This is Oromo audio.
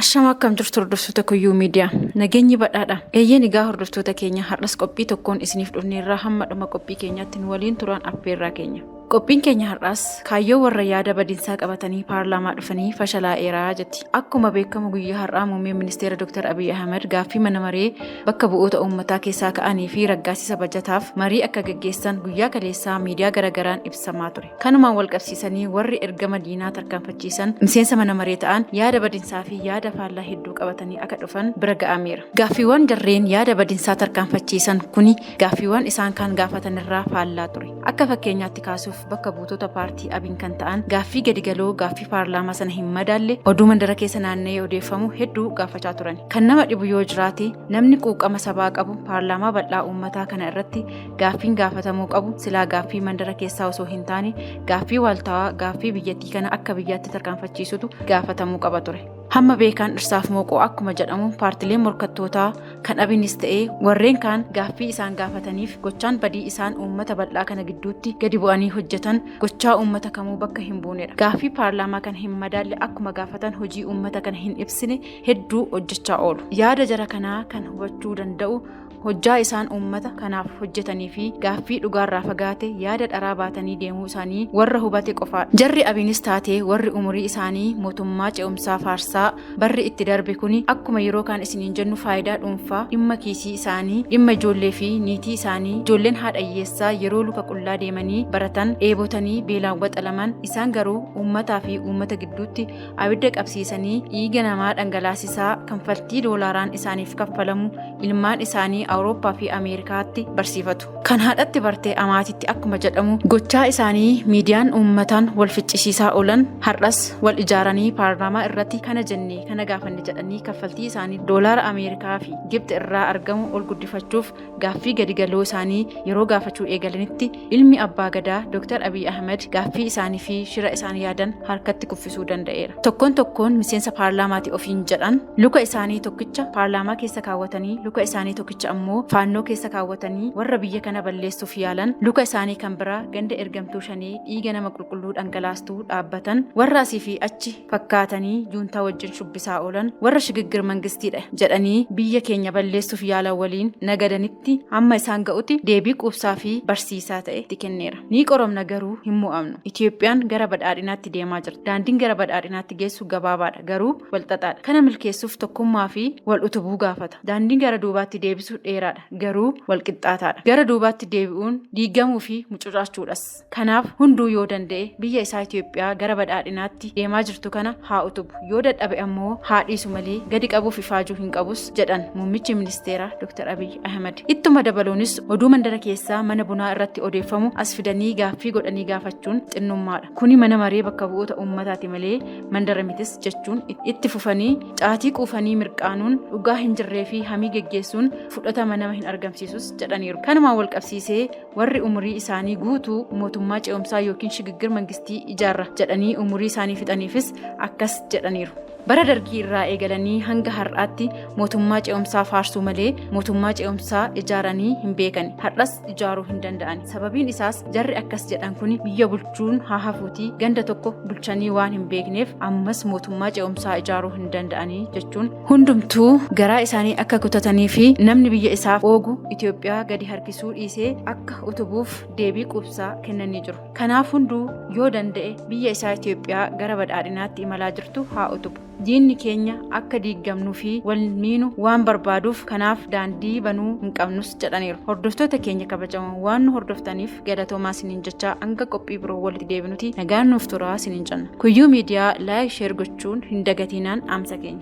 Ashama akkam jirtu hordoftoota Kuyyuu Miidiyaa. Nageenyi badhaadha. Eeyyeen egaa hordoftoota keenya har'as qophii tokkoon isiniif dhufneerraa hamma dhuma qophii keenyaatti nu waliin turan affeerraa keenya. Qophiin keenya har'as kaayyoo warra yaada badiinsaa qabatanii paarlaamaa dhufanii fashalaa'eeraa jetti. Akkuma beekamu guyyaa har'aa muummeen ministeera Dr. Abiy Ahmed gaaffii mana maree bakka bu'oota uummataa keessaa ka'anii fi raggaasisa bajataaf marii akka gaggeessan guyyaa kaleessaa miidiyaa garagaraan ibsamaa ture. Kanumaan wal qabsiisanii warri ergama diinaa tarkaanfachiisan miseensa mana maree ta'an yaada badiinsaa fi yaada faallaa hedduu qabatanii akka dhufan bira ga'ameera. Gaaffiiwwan jarreen yaada badiinsaa tarkaanfachiisan kuni gaaffiiwwan isaan kan gaafatan irraa faallaa ture. Akka fakkeenyaatti kaasuuf bakka buutota paartii abiin kan ta'an gaaffii gadigaloo gaaffii paarlaamaa sana hin madaalle oduu mandara keessa naanna'ee odeeffamu hedduu gaafachaa turan. Kan nama dhibu yoo jiraate namni quuqama sabaa qabu paarlaamaa bal'aa uummataa kana irratti gaaffiin gaafatamuu qabu silaa gaaffii mandara keessaa osoo hin taane gaaffii waaltaawaa gaaffii biyyattii kana akka biyyaatti tarkaanfachiisutu gaafatamuu qaba ture. Hamma beekaan dhirsaaf mooqoo akkuma jedhamu paartileen morkattootaa kan abiinis ta'ee warreen kaan gaaffii isaan gaafataniif gochaan badii isaan uummata bal'aa kana gidduutti gadi bu'anii hojjetan gochaa uummata kamuu bakka hin buunedha. Gaaffii paarlaamaa kan hin madaalle akkuma gaafatan hojii uummata kana hin ibsine hedduu hojjechaa oolu. Yaada jara kanaa kan hubachuu danda'u hojjaa isaan uummata kanaaf hojjetanii fi gaaffii dhugaarraa fagaate yaada dharaa baatanii deemuu isaanii warra hubate qofaadha. Jarri abiinis taatee warri umurii isaanii mootummaa ce'umsaa faarsaa barri itti darbe kuni akkuma yeroo kaan isiniin jennu faayidaa dhuunfaa dhimma kiisii isaanii dhimma ijoollee fi niitii isaanii ijoolleen haadha hiyyeessaa yeroo luka qullaa deemanii baratan dheebotanii beelaan waxalaman isaan garuu uummataa fi uummata gidduutti abidda qabsiisanii dhiiga namaa dhangalaasisaa kanfaltii doolaaraan isaaniif kaffalamu ilmaan isaanii Awurooppaa fi Ameerikaatti barsiifatu. Kan haadhatti bartee amaatitti akkuma jedhamu gochaa isaanii miidiyaan uummataan wal ficcisiisaa oolan har'as wal ijaaranii paarlaamaa irratti kana jennee kana gaafanne jedhanii kaffaltii isaanii doolaara Ameerikaa fi Gibxi irraa argamu ol guddifachuuf gaaffii gadigaloo isaanii yeroo gaafachuu eegalanitti ilmi abbaa gadaa Dr. Abiy Ahmed gaaffii isaanii fi shira isaan yaadan harkatti kuffisuu danda'eera. Tokkoon miseensa paarlaamaati ofiin jedhan luka isaanii tokkicha paarlaamaa keessa kaawwatanii luka isaanii tokkicha ammoo faannoo keessa kaawwatanii warra biyya kana balleessuuf yaalan luka isaanii kan biraa ganda ergamtuu shanee dhiiga nama qulqulluu dhangalaastuu dhaabbatan warra asii fi achi fakkaatanii juuntaa wajjin shubbisaa oolan warra shigiggir mangistiidha jedhanii biyya keenya balleessuuf yaalan waliin nagadanitti hamma isaan ga'utti deebii quubsaa fi barsiisaa ta'e itti kenneera. Ni qoromna garuu hin mo'amnu. Itoophiyaan gara badhaadhinaatti deemaa jirti. Daandiin gara badhaadhinaatti geessu gabaabaadha garuu walxaxaadha. Kana milkeessuuf tokkummaa fi wal utubuu gaafata. Daandiin gara duubaatti deebisuu dheeraadha garuu walqixxaataadha. Gara duubaatti deebi'uun diigamuu fi mucucaachuudhas. Kanaaf hunduu yoo danda'e biyya isaa Itoophiyaa gara badhaadhinaatti deemaa jirtu kana haa utubu. Yoo dadhabe ammoo haa dhiisu malee gadi qabuuf ifaajuu hin qabus jedhan muummichi ministeera Dr. Abiy Ahmed. Ittuma dabaluunis oduu mandara keessaa mana bunaa irratti odeeffamu as fidanii gaaffii godhanii gaafachuun xinnummaadha. Kuni mana maree bakka bu'oota uummataati malee mandara mitis jechuun itti fufanii caatii quufanii mirqaanuun dhugaa hin jirree fi hamii geggeessuun fudhatama nama hin argamsiisus jedhaniiru. Kanumaan wal qabsiisee warri umurii isaanii guutuu mootummaa ce'umsaa yookiin shigiggir mangistii ijaarra jedhanii umurii isaanii fixaniifis akkas jedhaniiru. Bara dargii irraa eegalanii hanga har'aatti mootummaa ce'umsaa faarsuu malee mootummaa ce'umsaa ijaaranii hin beekani. Har'as ijaaruu hin danda'an. Sababiin isaas jarri akkas jedhan kuni biyya bulchuun haa hafuutii ganda tokko bulchanii waan hin beekneef ammas mootummaa ce'umsaa ijaaruu hin danda'anii jechuun hundumtuu garaa isaanii akka kutatanii fi namni biyya isaaf oogu Itoophiyaa gadi harkisuu dhiisee akka utubuuf deebii quubsaa kennanii jiru. Kanaaf hunduu yoo danda'e biyya isaa Itoophiyaa gara badhaadhinaatti imalaa jirtu haa utubu. Diinni keenya akka diigamnuu fi wal miinu waan barbaaduuf kanaaf daandii banuu hin qabnus jedhaniiru. Hordoftoota keenya kabajamoo waan nu hordoftaniif galatoomaa siniin jechaa hanga qophii biroo walitti deebinuti nagaan nuuf turaa siniin jenna. Kuyyuu Miidiyaa laayik sheer gochuun hin dagatinaan dhaamsa keenya.